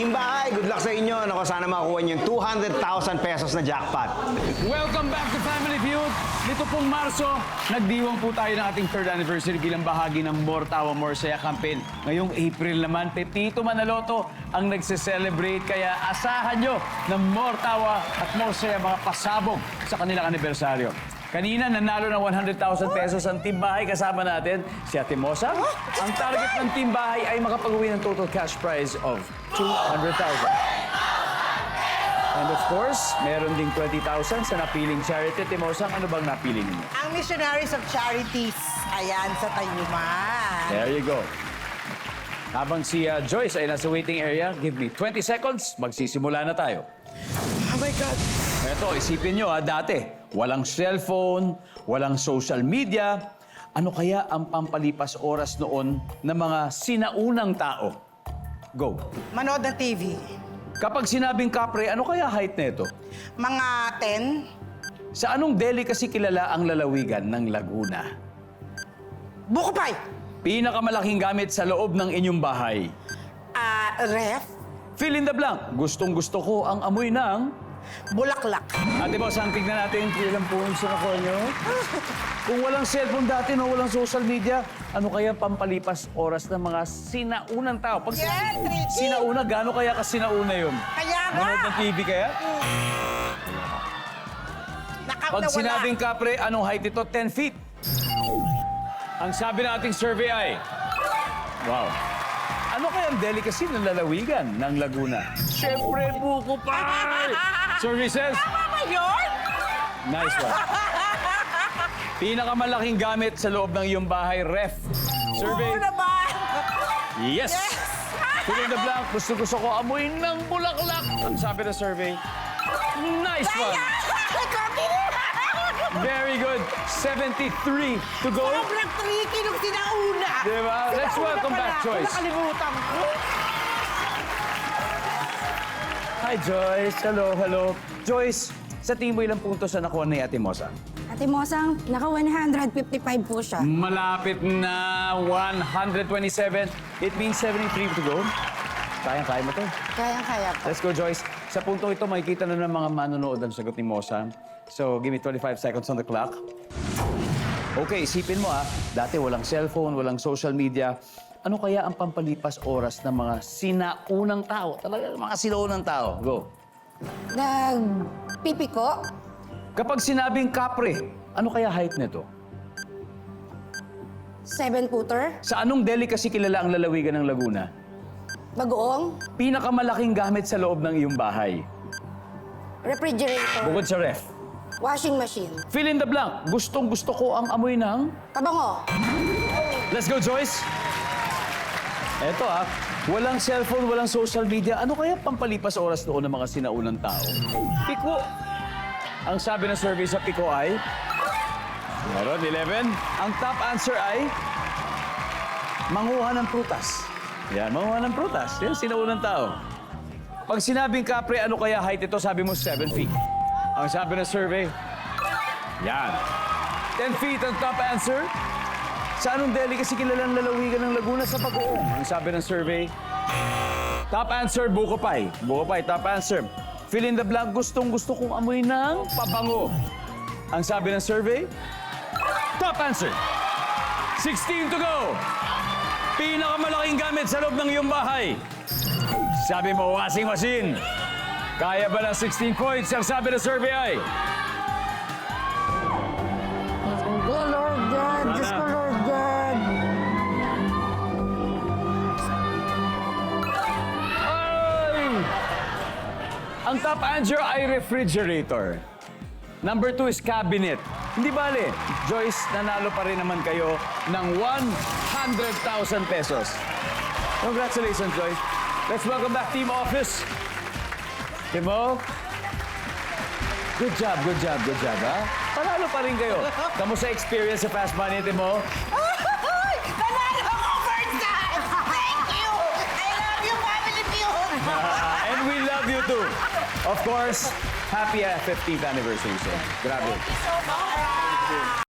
Team Bahay, good luck sa inyo. Naku, sana makakuha niyo yung 200,000 pesos na jackpot. Welcome back to Family Feud. Nito pong Marso, nagdiwang po tayo ng ating 3rd anniversary bilang bahagi ng More Tawa, More Saya campaign. Ngayong April naman, Pepito Manaloto ang nagse-celebrate. Kaya asahan nyo ng More Tawa at More Saya mga pasabog sa kanilang anibersaryo. Kanina, nanalo ng 100,000 pesos ang Team Bahay. Kasama natin si Ate Mosa. Ang target ng Team Bahay ay makapag-uwi ng total cash prize of 200,000. And of course, meron ding 20,000 sa napiling charity. Ate Mosa, ano bang napili ninyo? Ang Missionaries of Charities. Ayan, sa Tayuman. There you go. Habang si Joyce ay nasa waiting area, give me 20 seconds, magsisimula na tayo. Oh my God. Eto, isipin nyo dati, walang cellphone, walang social media. Ano kaya ang pampalipas oras noon ng mga sinaunang tao? Go. Manood ng TV. Kapag sinabing kapre, ano kaya height nito? Mga 10. Sa anong delicacy kilala ang lalawigan ng Laguna? Buko pie. Pinakamalaking gamit sa loob ng inyong bahay. Ref. Fill in the blank. Gustong-gusto ko ang amoy ng... Bulaklak. Ate Boss, ang tignan natin kung ilang points na nakuha nyo. Kung walang cellphone dati, no, walang social media, ano kaya pampalipas oras ng mga sinaunang tao? Pag Yes, Ricky! sinauna, gaano kaya ka sinauna yun? Kaya nga. Manood ng TV kaya? Pag sinabing kapre, anong height ito? 10 feet. Ang sabi ng ating survey ay... Wow. Ano kaya ang delicacy ng lalawigan ng Laguna? Siyempre, buko pie! Survey says... Tama ba yun? Nice one. Pinakamalaking gamit sa loob ng iyong bahay, ref. Survey. Oo naman. Yes! Fill in the blank. Gusto ko amoy ng bulaklak. Ang sabi ng survey. Nice one. Very good. 73 to go. Sobrang tricky nung sinauna. Diba? Let's Sinauna welcome pala. back, Joyce. Nakalimutan ko. Hi, Joyce. Hello, hello. Joyce, sa tingin mo ilang puntos na nakuha ni Ate Mosa? Ate Mosang, naka 155 po siya. Malapit na 127. It means 73 to go. Kaya mo to. Kayang-kaya po. Let's go, Joyce. Sa puntong ito, makikita na ng mga manonood ang sagot ni Mosa. So, give me 25 seconds on the clock. Okay, isipin mo dati walang cellphone, walang social media. Ano kaya ang pampalipas oras ng mga sinaunang tao? Talaga, mga sinaunang tao. Go. Nagpipiko, Kapag sinabing kapre, ano kaya height nito? 7-footer, Sa anong delicacy kilala ang lalawigan ng Laguna? bagoong, Pinakamalaking gamit sa loob ng iyong bahay. refrigerator, Bukod sa ref. washing machine, Fill in the blank. Gustong-gusto ko ang amoy ng... kabango, Let's go, Joyce! Eto walang cellphone, walang social media. Ano kaya pampalipas oras noon ng mga sinaunang tao? Piko. Ang sabi ng survey sa Piko ay... Meron, 11. Ang top answer ay... Manguha ng prutas. Yan, manguha ng prutas. Yan, sinaunang tao. Pag sinabing kapre, ano kaya height ito? Sabi mo, 7 feet. Ang sabi ng survey... Yan. 10 feet ang top answer. Sa anong delicacy kilalang lalawigan ng Laguna? Sa bagoong. Ang sabi ng survey, top answer, buko pie. Buko pie, top answer. Fill in the blank, gustong-gusto kong amoy ng pabango. Ang sabi ng survey, top answer. 16 to go. Pinakamalaking gamit sa loob ng iyong bahay. Sabi mo, washing machine. Kaya ba ng 16 points? Ang sabi ng survey ay... oh Lord God, Diyos ko Lord God. Ay! Ang top answer ay refrigerator. Number 2 is cabinet. Hindi bale, Joyce, nanalo pa rin naman kayo ng 100,000 pesos. Congratulations, Joyce. Let's welcome back Team Office. Timo? Good job, good job, good job, Panalo pa rin kayo. Kamusta experience sa Fast Money, Timo? Nanalo ko first time! Thank you! I love you, Family Feud! And we love you too. Of course, happy 15th anniversary, sir. Grabe. Thank you so much!